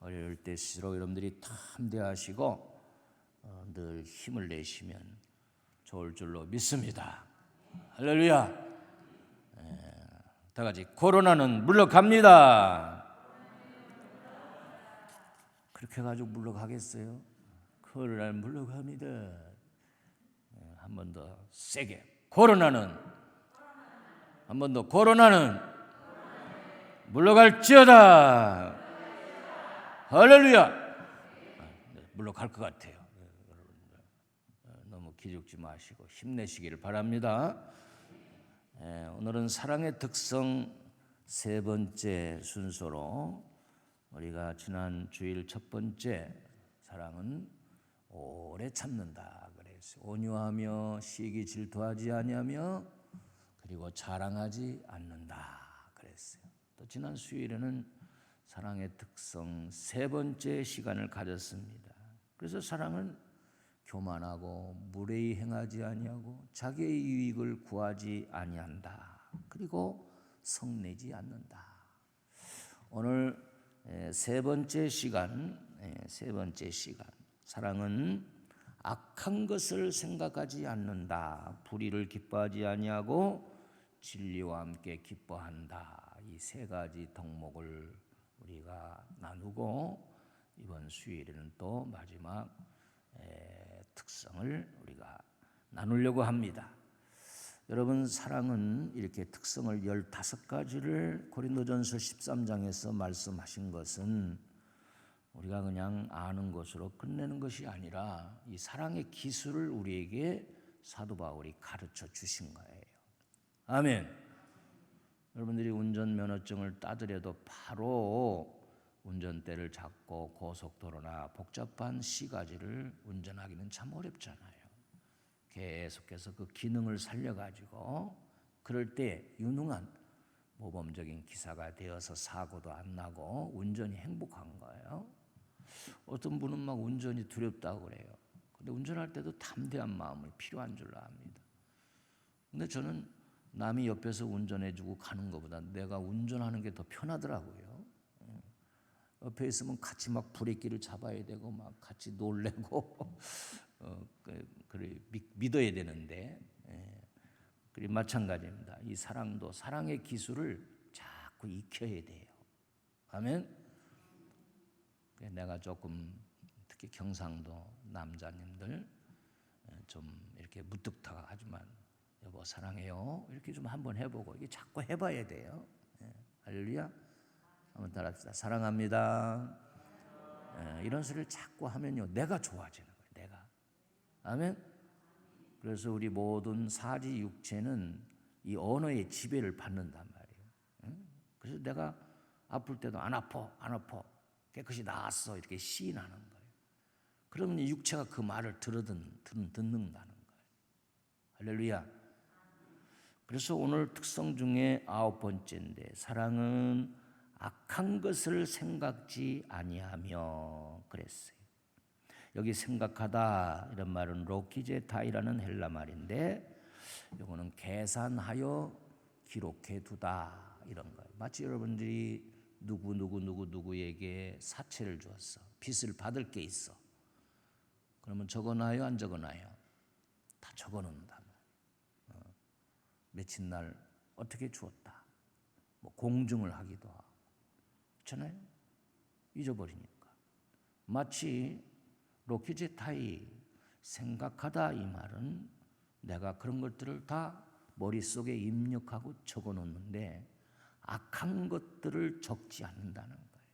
어려울 때일수록 여러분들이 담대하시고 늘 힘을 내시면 좋을 줄로 믿습니다. 할렐루야. 다 같이 코로나는 물러갑니다. 그렇게 해가지고 물러가겠어요? 코로나는 물러갑니다. 한 번 더 세게 코로나는, 한 번 더 코로나는 물러갈지어다. 할렐루야. 물러갈 것 같아요. 여러분들 너무 기죽지 마시고 힘내시기를 바랍니다. 오늘은 사랑의 특성 세 번째 순서로 우리가 지난 주일 첫 번째 사랑은 오래 참는다 그랬어요. 온유하며 시기 질투하지 아니하며 그리고 자랑하지 않는다 그랬어요. 또 지난 수요일에는 사랑의 특성 세 번째 시간을 가졌습니다. 그래서 사랑은 교만하고 무례히 행하지 아니하고 자기의 유익을 구하지 아니한다. 그리고 성내지 않는다. 오늘 세 번째 시간 사랑은 악한 것을 생각하지 않는다. 불의를 기뻐하지 아니하고 진리와 함께 기뻐한다. 이 세 가지 덕목을 우리가 나누고 이번 수요일에는 또 마지막 특성을 우리가 나누려고 합니다. 여러분, 사랑은 이렇게 특성을 15가지를 고린도전서 13장에서 말씀하신 것은 우리가 그냥 아는 것으로 끝내는 것이 아니라 이 사랑의 기술을 우리에게 사도 바울이 가르쳐 주신 거예요. 아멘. 여러분들이 운전면허증을 따더라도 바로 운전대를 잡고 고속도로나 복잡한 시가지를 운전하기는 참 어렵잖아요. 계속해서 그 기능을 살려가지고 그럴 때 유능한 모범적인 기사가 되어서 사고도 안 나고 운전이 행복한 거예요. 어떤 분은 막 운전이 두렵다고 그래요. 근데 운전할 때도 담대한 마음이 필요한 줄로 압니다. 근데 저는 남이 옆에서 운전해주고 가는 것보다 내가 운전하는 게 더 편하더라고요. 옆에 있으면 같이 막 브레이크를 잡아야 되고 막 같이 놀래고 그래 믿어야 되는데, 그리고 마찬가지입니다. 이 사랑도 사랑의 기술을 자꾸 익혀야 돼요. 아멘. 내가 조금 특히 경상도 남자님들 좀 이렇게 무뚝뚝하지만 여보 사랑해요 이렇게 좀 한번 해보고 이게 자꾸 해봐야 돼요. 할렐루야. 한번 따라합시다. 사랑합니다. 이런 소리를 자꾸 하면요 내가 좋아지는 거예요. 내가. 아멘. 그래서 우리 모든 사지 육체는 이 언어의 지배를 받는단 말이에요. 그래서 내가 아플 때도 안 아파 깨끗이 나았어 이렇게 시인하는 거예요. 그러면 육체가 그 말을 듣는다는 거예요. 할렐루야. 그래서 오늘 특성 중에 9번째인데 사랑은 악한 것을 생각지 아니하며 그랬어요. 여기 생각하다 이런 말은 로키제타이라는 헬라 말인데 이거는 계산하여 기록해 두다 이런 거예요. 마치 여러분들이 누구에게 사채를 주었어. 빚을 받을 게 있어. 그러면 적어놔요 안 적어놔요? 다 적어놓는다. 며칠 날 어떻게 주었다. 뭐 공증을 하기도 하고. 그렇잖아요? 잊어버리니까. 마치 로키제타이 생각하다 이 말은 내가 그런 것들을 다 머릿속에 입력하고 적어놓는데 악한 것들을 적지 않는다는 거예요.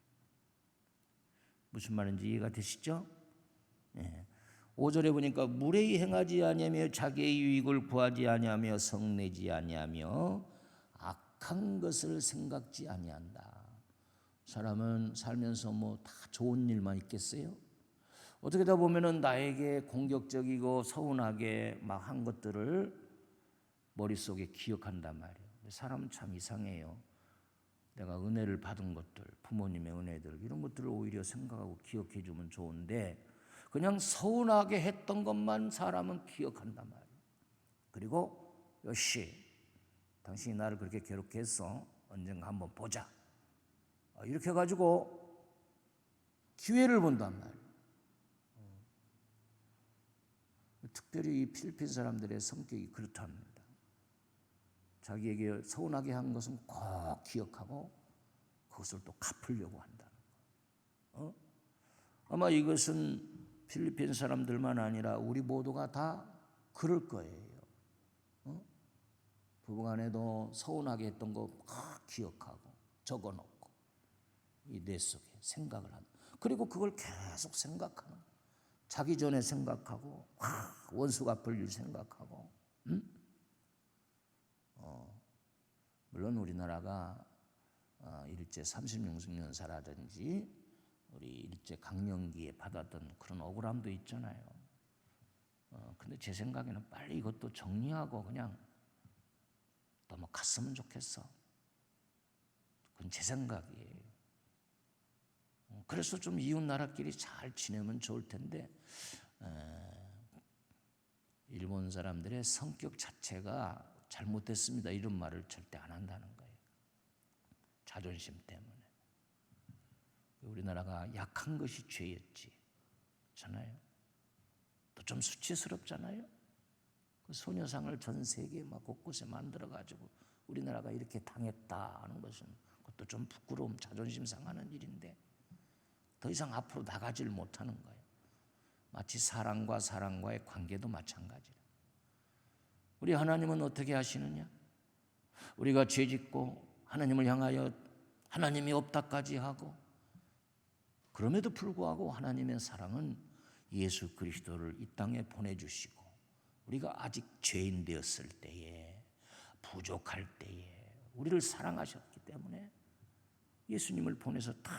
무슨 말인지 이해가 되시죠? 5절에 보니까 무례히 행하지 아니하며 자기의 유익을 구하지 아니하며 성내지 아니하며 악한 것을 생각지 아니한다. 사람은 살면서 뭐 다 좋은 일만 있겠어요? 어떻게 다 보면은 나에게 공격적이고 서운하게 막 한 것들을 머릿속에 기억한단 말이에요. 사람은 참 이상해요. 내가 은혜를 받은 것들, 부모님의 은혜들 이런 것들을 오히려 생각하고 기억해 주면 좋은데 그냥 서운하게 했던 것만 사람은 기억한단 말이에요. 그리고 역시 당신이 나를 그렇게 괴롭게 했어. 언젠가 한번 보자. 이렇게 해가지고 기회를 본단 말이에요. 특별히 이 필리핀 사람들의 성격이 그렇답니다. 자기에게 서운하게 한 것은 꼭 기억하고 그것을 또 갚으려고 한다는 거. 아마 이것은 필리핀 사람들만 아니라 우리 모두가 다 그럴 거예요. 부부간에도 서운하게 했던 거 막 기억하고 적어놓고 이 뇌 속에 생각을 한다. 그리고 그걸 계속 생각하는 거예요. 자기 전에 생각하고 원수 갚을 일 생각하고. 물론 우리나라가 일제 36년 살아든지 우리 일제 강령기에 받았던 그런 억울함도 있잖아요. 근데 제 생각에는 빨리 이것도 정리하고 그냥 넘어갔으면 좋겠어. 그건 제 생각이에요. 그래서 좀 이웃 나라끼리 잘 지내면 좋을 텐데 일본 사람들의 성격 자체가 잘못됐습니다. 이런 말을 절대 안 한다는 거예요. 자존심 때문에. 우리나라가 약한 것이 죄였지. 잖아요. 또 좀 수치스럽잖아요. 그 소녀상을 전 세계 막 곳곳에 만들어가지고 우리나라가 이렇게 당했다 하는 것은 그것도 좀 부끄러움, 자존심 상하는 일인데 더 이상 앞으로 나가지를 못하는 거예요. 마치 사랑과 사랑과의 관계도 마찬가지예요. 우리 하나님은 어떻게 하시느냐? 우리가 죄짓고 하나님을 향하여 하나님이 없다까지 하고 그럼에도 불구하고 하나님의 사랑은 예수 그리스도를 이 땅에 보내주시고 우리가 아직 죄인 되었을 때에 부족할 때에 우리를 사랑하셨기 때문에 예수님을 보내서 다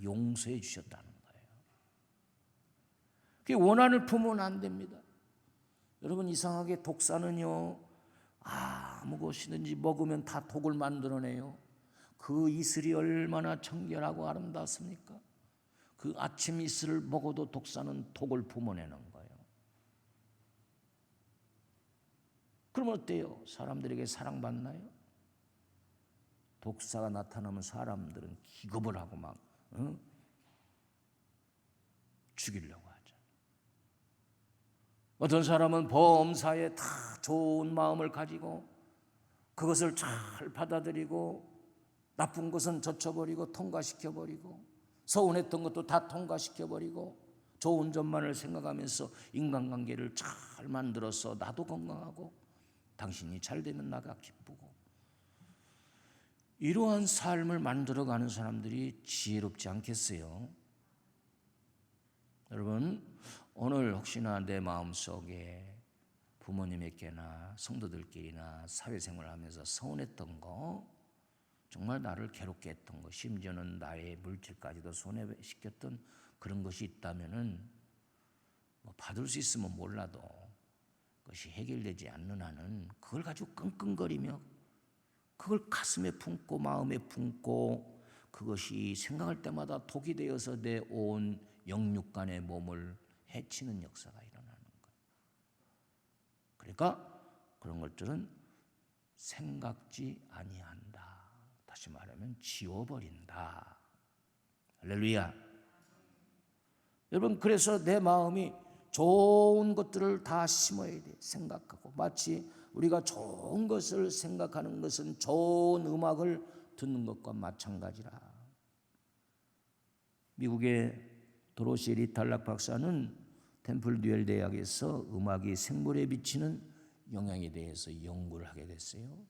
용서해 주셨다는 거예요. 그게 원한을 품으면 안 됩니다. 여러분 이상하게 독사는요 아무 것이든지 먹으면 다 독을 만들어내요. 그 이슬이 얼마나 청결하고 아름답습니까? 그 아침 이슬을 먹어도 독사는 독을 품어내는 거예요. 그럼 어때요? 사람들에게 사랑받나요? 독사가 나타나면 사람들은 기겁을 하고 막 죽이려고 하죠. 어떤 사람은 범사에 다 좋은 마음을 가지고 그것을 잘 받아들이고 나쁜 것은 젖혀버리고 통과시켜버리고 서운했던 것도 다 통과시켜버리고 좋은 점만을 생각하면서 인간관계를 잘 만들어서 나도 건강하고 당신이 잘 되면 나가 기쁘고 이러한 삶을 만들어가는 사람들이 지혜롭지 않겠어요? 여러분 오늘 혹시나 내 마음속에 부모님에게나 성도들끼리나 사회생활을 하면서 서운했던 거 정말 나를 괴롭게 했던 것 심지어는 나의 물질까지도 손해시켰던 그런 것이 있다면은 뭐 받을 수 있으면 몰라도 그것이 해결되지 않는 한은 그걸 가지고 끙끙거리며 그걸 가슴에 품고 마음에 품고 그것이 생각할 때마다 독이 되어서 내 온 영육간의 몸을 해치는 역사가 일어나는 거예요. 그러니까 그런 것들은 생각지 아니한다. 다시 말하면 지워버린다. 할렐루야. 여러분 그래서 내 마음이 좋은 것들을 다 심어야 돼. 생각하고 마치 우리가 좋은 것을 생각하는 것은 좋은 음악을 듣는 것과 마찬가지라. 미국의 도로시 리탈락 박사는 템플 듀엘 대학에서 음악이 생물에 미치는 영향에 대해서 연구를 하게 됐어요.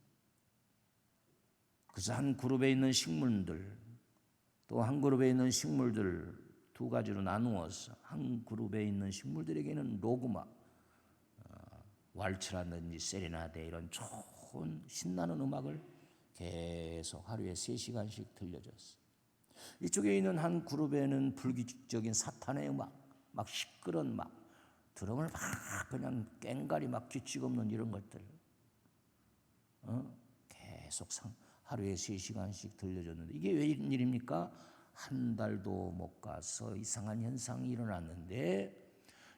그래서 한 그룹에 있는 식물들 또 한 그룹에 있는 식물들 두 가지로 나누어서 한 그룹에 있는 식물들에게는 록음악, 왈츠라든지 세레나데 이런 좋은 신나는 음악을 계속 하루에 3시간씩 들려줬어요. 이쪽에 있는 한 그룹에는 불규칙적인 사탄의 음악, 막 시끄러운 막 드럼을 막 그냥 꽹가리 막 규칙 없는 이런 것들 계속 하루에 3시간씩 들려줬는데 이게 왜 이런 일입니까? 한 달도 못 가서 이상한 현상이 일어났는데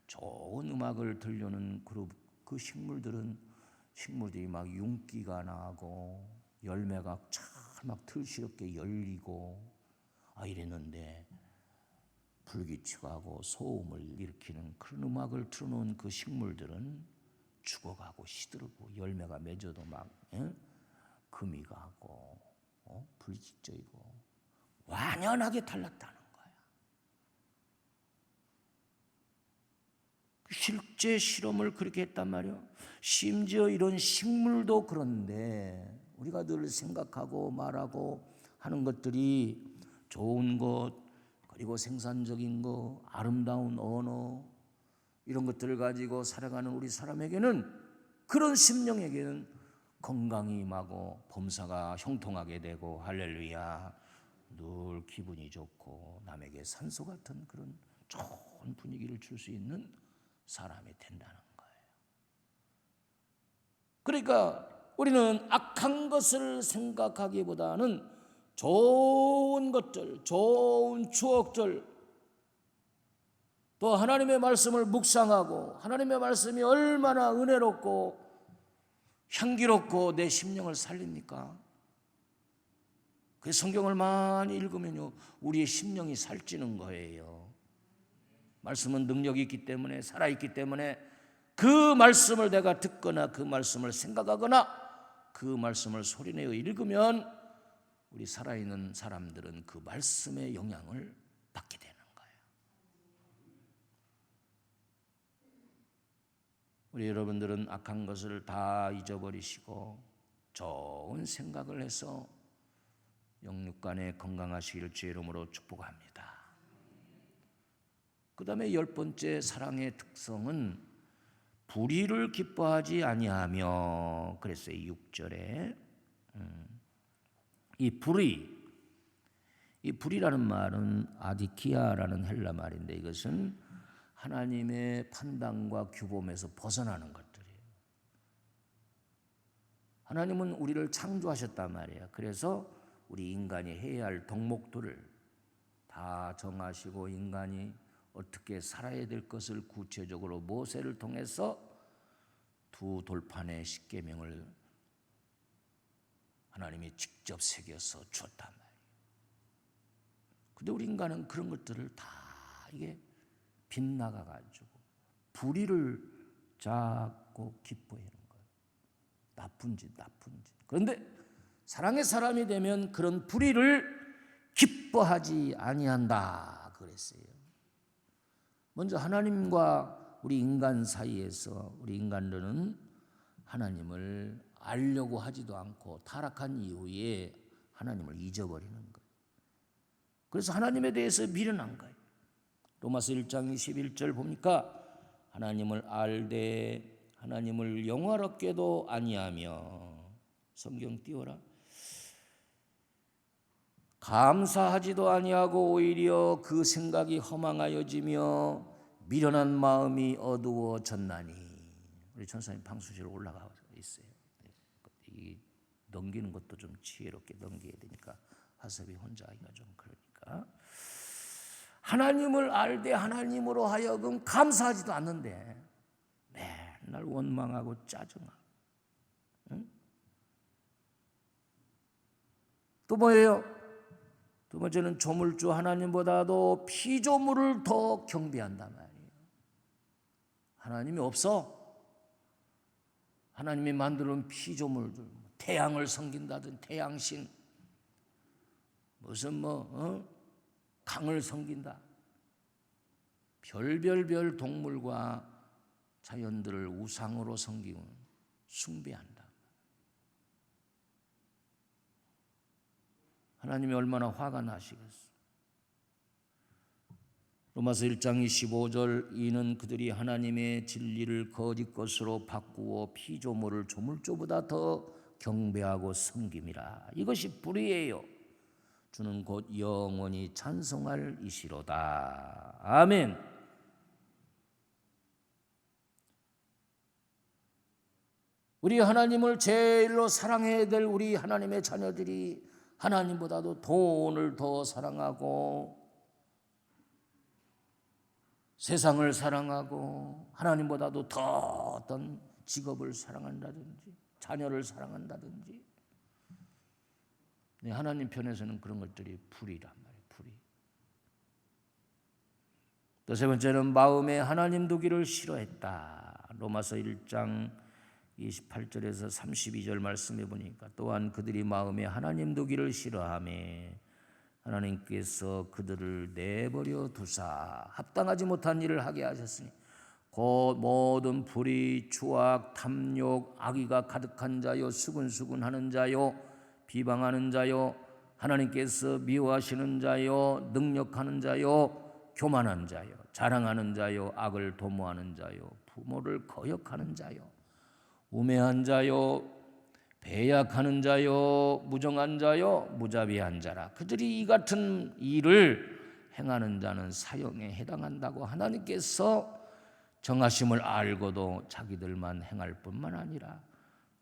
좋은 음악을 들려는 그룹 그 식물들이 막 윤기가 나고 열매가 잘 막 털스럽게 열리고 이랬는데 불규칙 하고 소음을 일으키는 그런 음악을 틀어놓은 그 식물들은 죽어가고 시들고 열매가 맺어도 막 금이 가고 불규칙적이고 완연하게 달랐다는 거야. 실제 실험을 그렇게 했단 말이에요. 심지어 이런 식물도 그런데 우리가 늘 생각하고 말하고 하는 것들이 좋은 것, 그리고 생산적인 것, 아름다운 언어, 이런 것들을 가지고 살아가는 우리 사람에게는, 그런 심령에게는 건강이 임하고 범사가 형통하게 되고 할렐루야, 늘 기분이 좋고 남에게 산소 같은 그런 좋은 분위기를 줄 수 있는 사람이 된다는 거예요. 그러니까 우리는 악한 것을 생각하기보다는 좋은 것들, 좋은 추억들, 또 하나님의 말씀을 묵상하고 하나님의 말씀이 얼마나 은혜롭고 향기롭고 내 심령을 살립니까? 그 성경을 많이 읽으면요, 우리의 심령이 살찌는 거예요. 말씀은 능력이 있기 때문에, 살아있기 때문에 그 말씀을 내가 듣거나 그 말씀을 생각하거나 그 말씀을 소리내어 읽으면 우리 살아있는 사람들은 그 말씀의 영향을 받게 되는 거예요. 우리 여러분들은 악한 것을 다 잊어버리시고 좋은 생각을 해서 영육간에 건강하시기를 주의 이름으로 축복합니다. 그 다음에 10번째 사랑의 특성은 불의를 기뻐하지 아니하며 그랬어요. 6절에 이 불의라는 말은 아디키아라는 헬라 말인데 이것은 하나님의 판단과 규범에서 벗어나는 것들이에요. 하나님은 우리를 창조하셨단 말이에요. 그래서 우리 인간이 해야 할 덕목들을 다 정하시고 인간이 어떻게 살아야 될 것을 구체적으로 모세를 통해서 두 돌판의 십계명을 하나님이 직접 새겨서 주었단 말이에요. 근데 우리 인간은 그런 것들을 다 이게 빗나가가지고 불의를 자꾸 기뻐하는 거예요. 나쁜 짓. 그런데 사랑의 사람이 되면 그런 불의를 기뻐하지 아니한다 그랬어요. 먼저 하나님과 우리 인간 사이에서 우리 인간들은 하나님을 알려고 하지도 않고 타락한 이후에 하나님을 잊어버리는 거예요. 그래서 하나님에 대해서 미련한 거예요. 로마서 1장 21절 보니까 하나님을 알되 하나님을 영화롭게도 아니하며, 성경 띄워라, 감사하지도 아니하고 오히려 그 생각이 허망하여지며 미련한 마음이 어두워졌나니. 우리 전사님 방수실 올라가 있어요. 이 넘기는 것도 좀 지혜롭게 넘겨야 되니까 하섭이 혼자 하기가 좀 그러니까. 하나님을 알되 하나님으로 하여금 감사하지도 않는데 맨날 원망하고 짜증하고. 응? 또 뭐예요? 두 번째는 조물주 하나님보다도 피조물을 더 경배한단 말이에요. 하나님이 없어. 하나님이 만들어놓은 피조물들, 태양을 섬긴다든 태양신, 무슨 강을 섬긴다. 별별별 동물과 자연들을 우상으로 섬기고 숭배한다. 하나님이 얼마나 화가 나시겠어. 로마서 1장 25절, 이는 그들이 하나님의 진리를 거짓 것으로 바꾸어 피조물을 조물주보다 더 경배하고 섬김이라. 이것이 불의예요. 주는 곧 영원히 찬송할 이시로다. 아멘. 우리 하나님을 제일로 사랑해야 될 우리 하나님의 자녀들이 하나님보다도 돈을 더 사랑하고 세상을 사랑하고 하나님보다도 더 어떤 직업을 사랑한다든지 자녀를 사랑한다든지, 하나님 편에서는 그런 것들이 불의란 말이에요. 불의. 또 세 번째는 마음에 하나님 두기를 싫어했다. 로마서 1장 28절에서 32절 말씀해 보니까 또한 그들이 마음에 하나님 두기를 싫어하며 하나님께서 그들을 내버려 두사 합당하지 못한 일을 하게 하셨으니 곧 모든 불의, 추악, 탐욕, 악의가 가득한 자요, 수근수근하는 자요, 비방하는 자요, 하나님께서 미워하시는 자요, 능력하는 자요, 교만한 자요, 자랑하는 자요, 악을 도모하는 자요, 부모를 거역하는 자요, 우매한 자요, 배약하는 자요, 무정한 자요, 무자비한 자라. 그들이 이 같은 일을 행하는 자는 사형에 해당한다고 하나님께서 정하심을 알고도 자기들만 행할 뿐만 아니라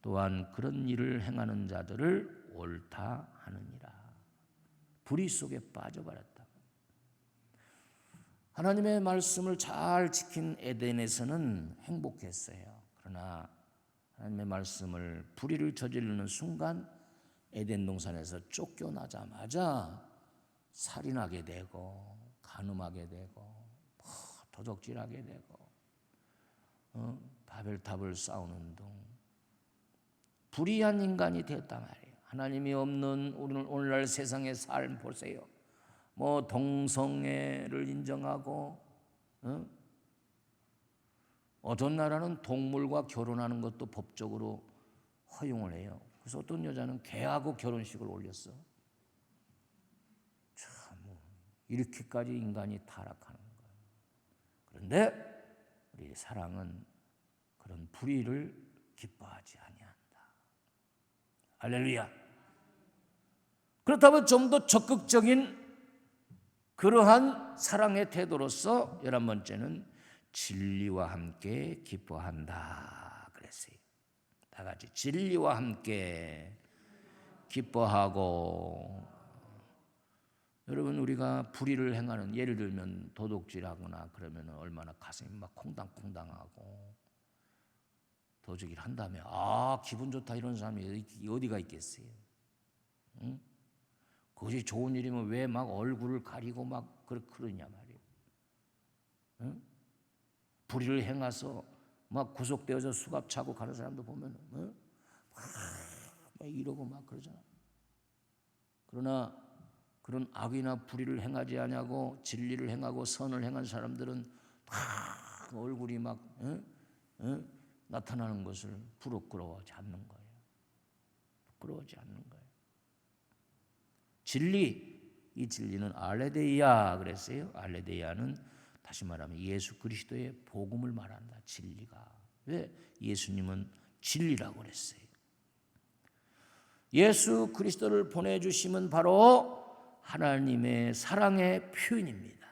또한 그런 일을 행하는 자들을 옳다 하느니라. 불의 속에 빠져버렸다. 하나님의 말씀을 잘 지킨 에덴에서는 행복했어요. 그러나 하나님의 말씀을 불의를 저지르는 순간 에덴 동산에서 쫓겨나자마자 살인하게 되고 간음하게 되고 도적질하게 되고 바벨탑을 쌓는 등 불의한 인간이 되었단 말이에요. 하나님이 없는 오늘날 세상의 삶 보세요. 뭐 동성애를 인정하고 어떤 나라는 동물과 결혼하는 것도 법적으로 허용을 해요. 그래서 어떤 여자는 개하고 결혼식을 올렸어. 참 이렇게까지 인간이 타락하는 거예요. 그런데 우리 사랑은 그런 불의를 기뻐하지 아니한다. 할렐루야. 그렇다면 좀 더 적극적인 그러한 사랑의 태도로서 11번째는 진리와 함께 기뻐한다 그랬어요. 다 같이 진리와 함께 기뻐하고. 여러분, 우리가 불의를 행하는, 예를 들면 도둑질하거나 그러면 얼마나 가슴이 막 콩당콩당하고 도둑질 한다면 기분 좋다 이런 사람이 어디가 있겠어요? 응? 그것이 좋은 일이면 왜 막 얼굴을 가리고 막 그러냐 말이에요. 응? 불의를 행해서 막 구속되어서 수갑 차고 가는 사람도 보면 막 이러고 막 그러잖아. 그러나 그런 악이나 불의를 행하지 아니하고 진리를 행하고 선을 행한 사람들은 얼굴이 막 나타나는 것을 부끄러워하지 않는 거예요. 부끄러워하지 않는 거예요. 진리, 이 진리는 알레데이아 그랬어요. 알레데이아는 다시 말하면 예수 그리스도의 복음을 말한다. 진리가. 왜? 예수님은 진리라고 그랬어요. 예수 그리스도를 보내주심은 바로 하나님의 사랑의 표현입니다.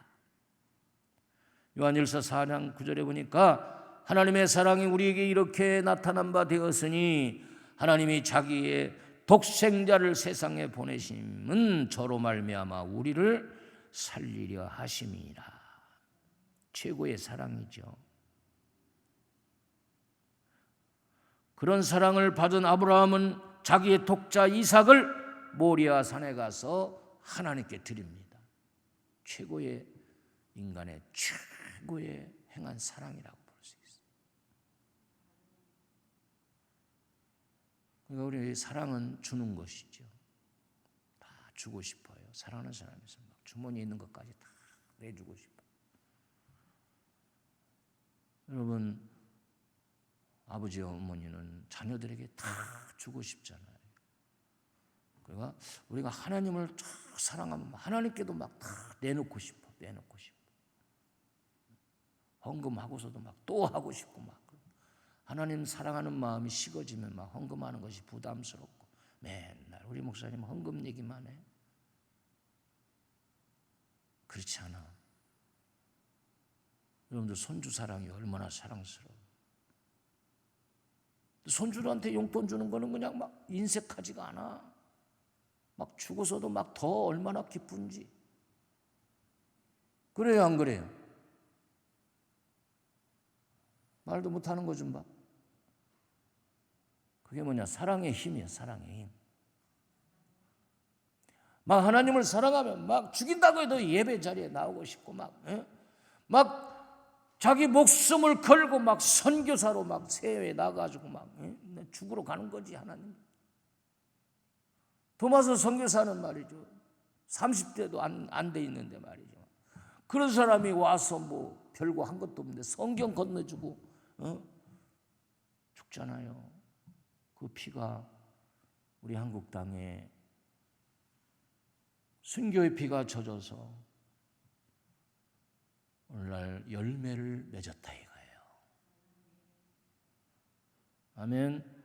요한일서 4장 9절에 보니까 하나님의 사랑이 우리에게 이렇게 나타난 바 되었으니 하나님이 자기의 독생자를 세상에 보내심은 저로 말미암아 우리를 살리려 하심이라. 최고의 사랑이죠. 그런 사랑을 받은 아브라함은 자기의 독자 이삭을 모리아 산에 가서 하나님께 드립니다. 최고의 인간의 최고의 행한 사랑이라고 볼 수 있어요. 그러니까 우리 사랑은 주는 것이죠. 다 주고 싶어요. 사랑하는 사람에서 막 주머니에 있는 것까지 다 내주고 싶어요. 여러분, 아버지 어머니는 자녀들에게 다 주고 싶잖아요. 그러니까 우리가 하나님을 사랑하면 하나님께도 막 다 내놓고 싶어. 헌금하고서도 막 또 하고 싶고 막. 하나님 사랑하는 마음이 식어지면 막 헌금하는 것이 부담스럽고 맨날 우리 목사님 헌금 얘기만 해. 그렇지 않아. 여러분들 손주 사랑이 얼마나 사랑스러워. 손주들한테 용돈 주는 거는 그냥 막 인색하지가 않아. 막 죽어서도 막 더 얼마나 기쁜지. 그래요, 안 그래요? 말도 못하는 거 좀 봐. 그게 뭐냐? 사랑의 힘이야, 사랑의 힘. 막 하나님을 사랑하면 막 죽인다고 해도 예배 자리에 나오고 싶고 막 막 자기 목숨을 걸고 막 선교사로 막 세외에 나가지고 막 죽으러 가는 거지 하나님. 도마서 선교사는 말이죠. 30대도 안 돼 있는데 말이죠. 그런 사람이 와서 뭐 별거 한 것도 없는데 성경 건너주고 죽잖아요. 그 피가 우리 한국 땅에 순교의 피가 젖어서 오늘날 열매를 맺었다 이거예요. 아멘.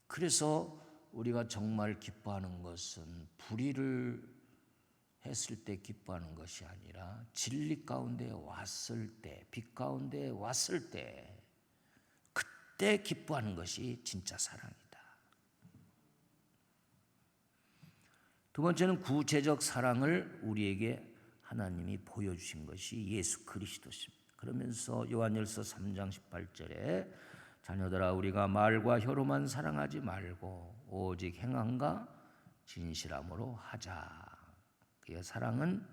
그래서 우리가 정말 기뻐하는 것은 불의를 했을 때 기뻐하는 것이 아니라 진리 가운데 왔을 때, 빛 가운데 왔을 때 그때 기뻐하는 것이 진짜 사랑이다. 두 번째는 구체적 사랑을 우리에게 하나님이 보여주신 것이 예수 그리스도십니다. 그러면서 요한일서 3장 18절에 자녀들아 우리가 말과 혀로만 사랑하지 말고 오직 행함과 진실함으로 하자. 그 사랑은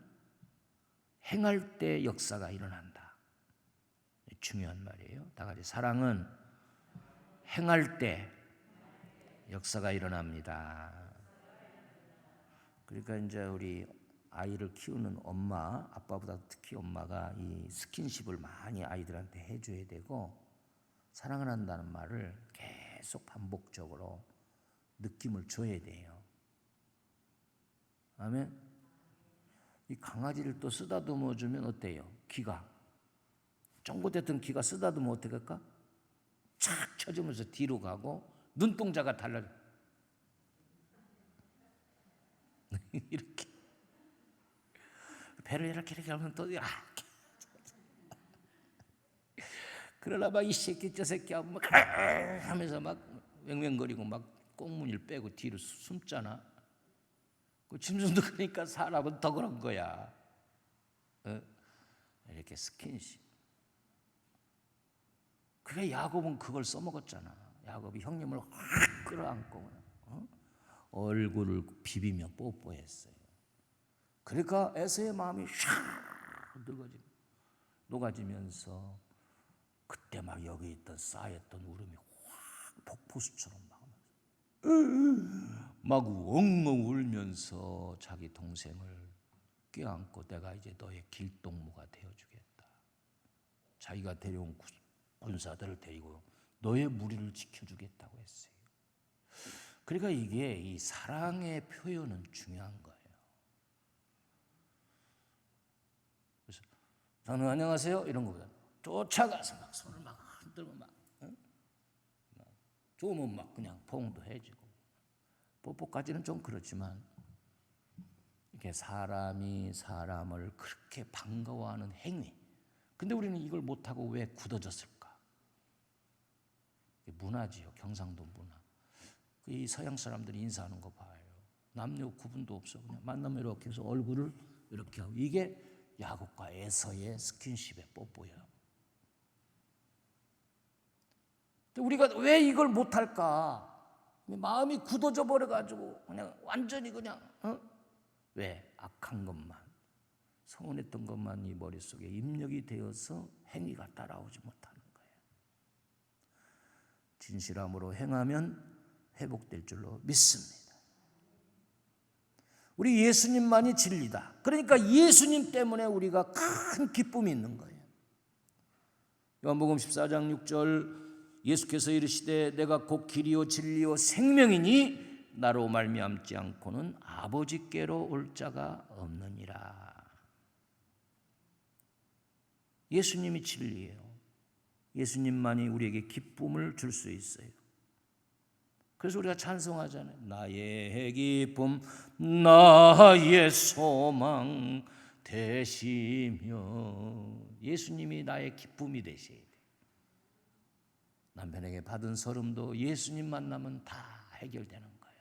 행할 때 역사가 일어난다. 중요한 말이에요. 다 같이 사랑은 행할 때 역사가 일어납니다. 그러니까 이제 우리 아이를 키우는 엄마, 아빠보다 특히 엄마가 이 스킨십을 많이 아이들한테 해줘야 되고 사랑을 한다는 말을 계속 반복적으로 느낌을 줘야 돼요. 아멘. 이 강아지를 또 쓰다듬어 주면 어때요? 귀가 쫑긋했던 귀가 쓰다듬으면 어떻게 할까? 착 쳐주면서 뒤로 가고 눈동자가 달라져. 이렇게 배를 이렇게 하면 또 그러나 막 이 새끼 저 새끼 하면서 막 왱왱거리고 막 꽁무니를 빼고 뒤로 숨잖아. 그 짐승도 그러니까 사람은 더 그런 거야. 이렇게 스킨십. 그래 야곱은 그걸 써먹었잖아. 야곱이 형님을 확 끌어안고 얼굴을 비비며 뽀뽀했어요. 그러니까 에서의 마음이 샥 녹아지면서 그때 막 여기 있던 쌓였던 울음이 확 폭포수처럼 막 엉엉 울면서 자기 동생을 껴안고 내가 이제 너의 길동무가 되어주겠다. 자기가 데려온 군사들을 데리고 너의 무리를 지켜주겠다고 했어요. 그러니까 이게 이 사랑의 표현은 중요한 거예요. 그래서 저는 안녕하세요 이런 거보다 쫓아가서 막 손을 막 흔들고 막 좋으면 막 그냥 포옹도 해주고 뽀뽀까지는 좀 그렇지만 이렇게 사람이 사람을 그렇게 반가워하는 행위. 근데 우리는 이걸 못하고 왜 굳어졌을까? 문화지요. 경상도 문화. 이 서양 사람들이 인사하는 거 봐요. 남녀 구분도 없어. 그냥 만나면 이렇게 해서 얼굴을 이렇게 하고 이게 야곱과 에서의 스킨십의 뽀뽀예요. 우리가 왜 이걸 못할까? 마음이 굳어져 버려가지고 그냥 완전히 그냥 왜 악한 것만 서운했던 것만 이 머릿속에 입력이 되어서 행위가 따라오지 못하는 거예요. 진실함으로 행하면 회복될 줄로 믿습니다. 우리 예수님만이 진리다. 그러니까 예수님 때문에 우리가 큰 기쁨이 있는 거예요. 요한복음 14장 6절 예수께서 이르시되 내가 곧 길이요 진리요 생명이니 나로 말미암지 않고는 아버지께로 올 자가 없느니라. 예수님이 진리예요. 예수님만이 우리에게 기쁨을 줄 수 있어요. 그래서 우리가 찬송하잖아요. 나의 기쁨 나의 소망 되시며 예수님이 나의 기쁨이 되셔야 돼요. 남편에게 받은 서름도 예수님 만나면 다 해결되는 거예요.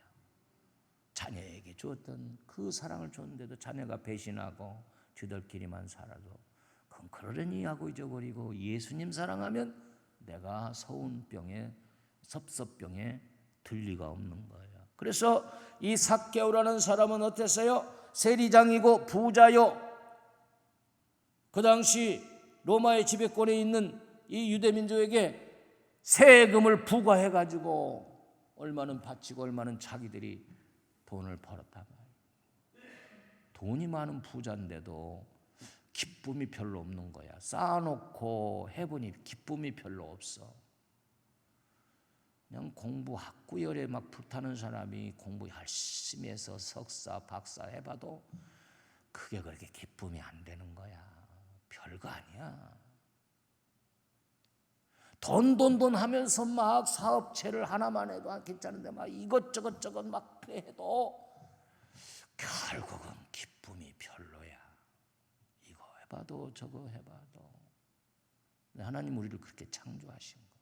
자녀에게 주었던 그 사랑을 줬는데도 자녀가 배신하고 지들끼리만 살아도 그건 그러려니 하고 잊어버리고 예수님 사랑하면 내가 서운병에 섭섭병에 들 리가 없는 거예요. 그래서 이 삭개오라는 사람은 어땠어요? 세리장이고 부자요. 그 당시 로마의 지배권에 있는 이 유대민족에게 세금을 부과해가지고 얼마는 바치고 얼마는 자기들이 돈을 벌었단 말이에요. 돈이 많은 부자인데도 기쁨이 별로 없는 거야. 쌓아놓고 해보니 기쁨이 별로 없어. 그냥 공부 학구열에 막 불타는 사람이 공부 열심히 해서 석사, 박사 해봐도 그게 그렇게 기쁨이 안 되는 거야. 별거 아니야. 돈 하면서 막 사업체를 하나만 해도 괜찮은데 막 이것저것 막 해도 결국은 기쁨이 별로야. 이거 해봐도 저거 해봐도. 하나님 우리를 그렇게 창조하신 거예요.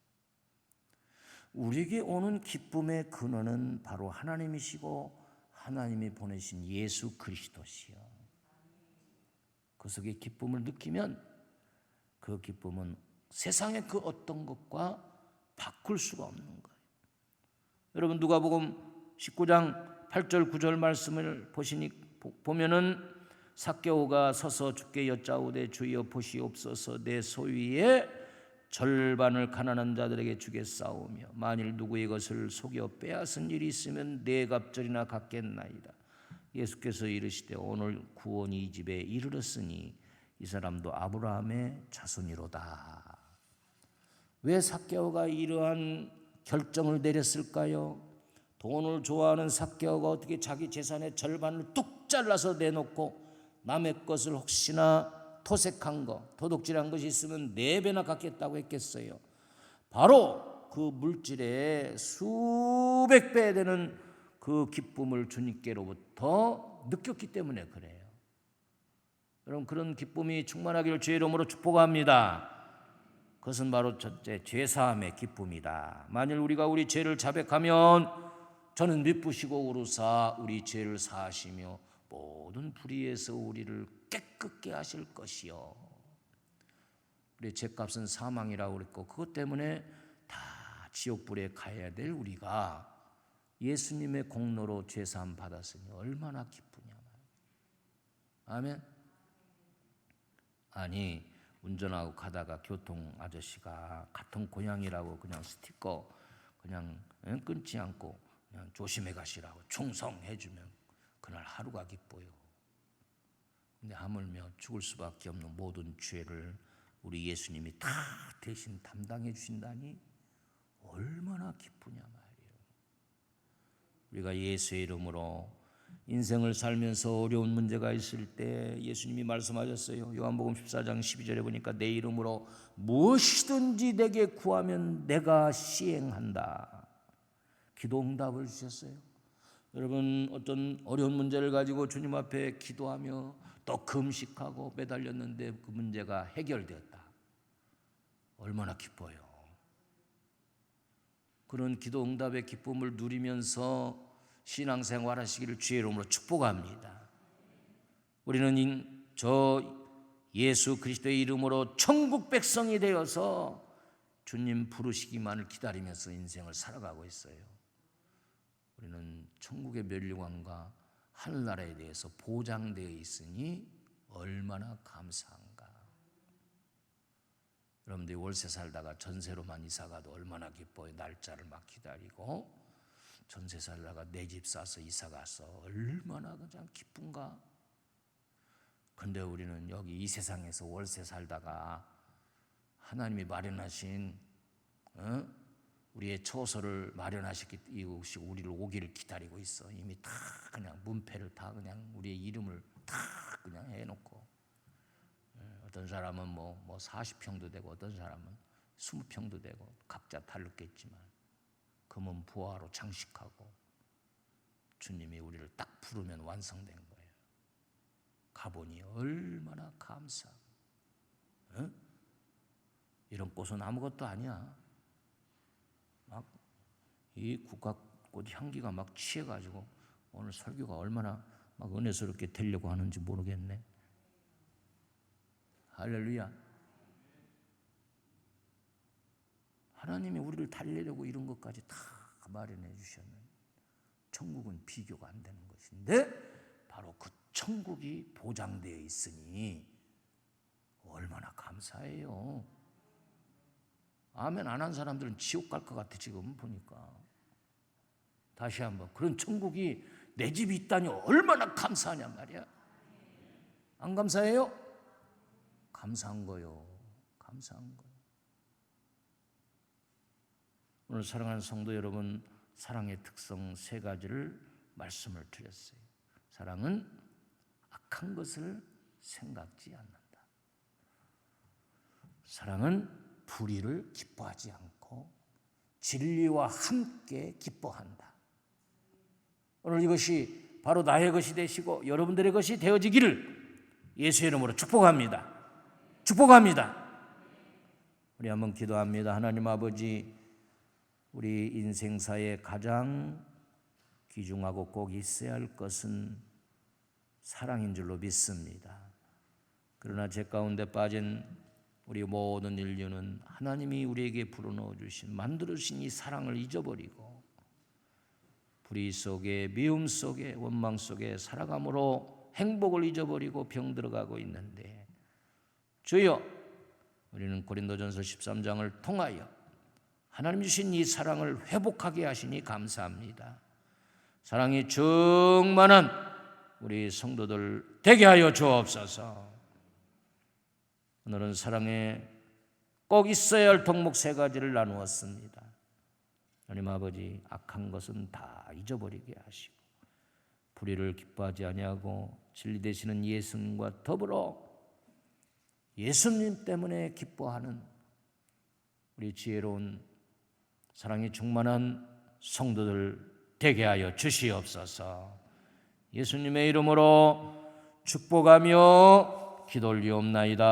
우리에게 오는 기쁨의 근원은 바로 하나님이시고 하나님이 보내신 예수 그리스도시요. 그 속에 기쁨을 느끼면 그 기쁨은 세상의 그 어떤 것과 바꿀 수가 없는 거예요. 여러분 누가복음 19장 8절 9절 말씀을 보면은 삭개오가 서서 주께 여짜오되 주여 보시옵소서 내 소유의 절반을 가난한 자들에게 주겠사오며 만일 누구의 것을 속여 빼앗은 일이 있으면 네 갑절이나 갚겠나이다. 예수께서 이르시되 오늘 구원이 이 집에 이르렀으니 이 사람도 아브라함의 자손이로다. 왜 삭개오가 이러한 결정을 내렸을까요? 돈을 좋아하는 삭개오가 어떻게 자기 재산의 절반을 뚝 잘라서 내놓고 남의 것을 혹시나 토색한 거, 도둑질한 것이 있으면 4배나 갚겠다고 했겠어요. 바로 그 물질의 수백 배 되는 그 기쁨을 주님께로부터 느꼈기 때문에 그래요. 여러분 그런 기쁨이 충만하기를 주의 이름으로 축복합니다. 그것은 바로 첫째 죄사함의 기쁨이다. 만일 우리가 우리 죄를 자백하면 저는 미쁘시고 우루사 우리 죄를 사하시며 모든 불의에서 우리를 깨끗게 하실 것이요. 우리 죄값은 사망이라고 그랬고 그것 때문에 다 지옥불에 가야 될 우리가 예수님의 공로로 죄사함 받았으니 얼마나 기쁘냐. 아멘. 아니 운전하고 가다가 교통 아저씨가 같은 고향이라고 그냥 스티커 그냥 끊지 않고 그냥 조심해 가시라고 충성해 주면 그날 하루가 기뻐요. 근데 하물며 죽을 수밖에 없는 모든 죄를 우리 예수님이 다 대신 담당해 주신다니 얼마나 기쁘냐 말이에요. 우리가 예수의 이름으로 인생을 살면서 어려운 문제가 있을 때 예수님이 말씀하셨어요. 요한복음 14장 12절에 보니까 내 이름으로 무엇이든지 내게 구하면 내가 시행한다. 기도 응답을 주셨어요. 여러분 어떤 어려운 문제를 가지고 주님 앞에 기도하며 또 금식하고 매달렸는데 그 문제가 해결되었다. 얼마나 기뻐요. 그런 기도 응답의 기쁨을 누리면서 신앙생활 하시기를 주의 이름으로 축복합니다. 우리는 저 예수 그리스도의 이름으로 천국 백성이 되어서 주님 부르시기만을 기다리면서 인생을 살아가고 있어요. 우리는 천국의 면류관과 하늘나라에 대해서 보장되어 있으니 얼마나 감사한가. 여러분들이 월세 살다가 전세로만 이사가도 얼마나 기뻐요. 날짜를 막 기다리고 전세 살다가 내 집 사서 이사가서 얼마나 그냥 기쁜가. 근데 우리는 여기 이 세상에서 월세 살다가 하나님이 마련하신 우리의 처소를 마련하시기 이것이 우리를 오기를 기다리고 있어. 이미 다 그냥 문패를 다 그냥 우리의 이름을 다 그냥 해놓고 어떤 사람은 뭐 40평도 되고 어떤 사람은 20평도 되고 각자 다르겠지만 금은 부화로 장식하고 주님이 우리를 딱 부르면 완성된 거예요. 가보니 얼마나 감사. 이런 꽃은 아무것도 아니야. 막 이 국화꽃 향기가 막 취해가지고 오늘 설교가 얼마나 막 은혜스럽게 되려고 하는지 모르겠네. 할렐루야. 하나님이 우리를 달래려고 이런 것까지 다 마련해 주셨는 천국은 비교가 안 되는 것인데 바로 그 천국이 보장되어 있으니 얼마나 감사해요. 아멘 안 한 사람들은 지옥 갈 것 같아 지금 보니까. 다시 한번 그런 천국이 내 집이 있다니 얼마나 감사하냐 말이야. 안 감사해요? 감사한 거요. 감사한 거요. 오늘 사랑하는 성도 여러분, 사랑의 특성 세 가지를 말씀을 드렸어요. 사랑은 악한 것을 생각지 않는다. 사랑은 불의를 기뻐하지 않고 진리와 함께 기뻐한다. 오늘 이것이 바로 나의 것이 되시고 여러분들의 것이 되어지기를 예수의 이름으로 축복합니다. 축복합니다. 우리 한번 기도합니다. 하나님 아버지, 우리 인생사에 가장 귀중하고 꼭 있어야 할 것은 사랑인 줄로 믿습니다. 그러나 제 가운데 빠진 우리 모든 인류는 하나님이 우리에게 불어넣어 주신 만들어주신 이 사랑을 잊어버리고 불의 속에 미움 속에 원망 속에 살아감으로 행복을 잊어버리고 병들어가고 있는데 주여, 우리는 고린도전서 13장을 통하여 하나님 주신 이 사랑을 회복하게 하시니 감사합니다. 사랑이 충만한 우리 성도들 되게 하여 주옵소서. 오늘은 사랑에 꼭 있어야 할 덕목 세 가지를 나누었습니다. 하나님 아버지, 악한 것은 다 잊어버리게 하시고 불의를 기뻐하지 아니하고 진리 되시는 예수님과 더불어 예수님 때문에 기뻐하는 우리 지혜로운 사랑이 충만한 성도들 되게 하여 주시옵소서. 예수님의 이름으로 축복하며 기도 올리옵나이다.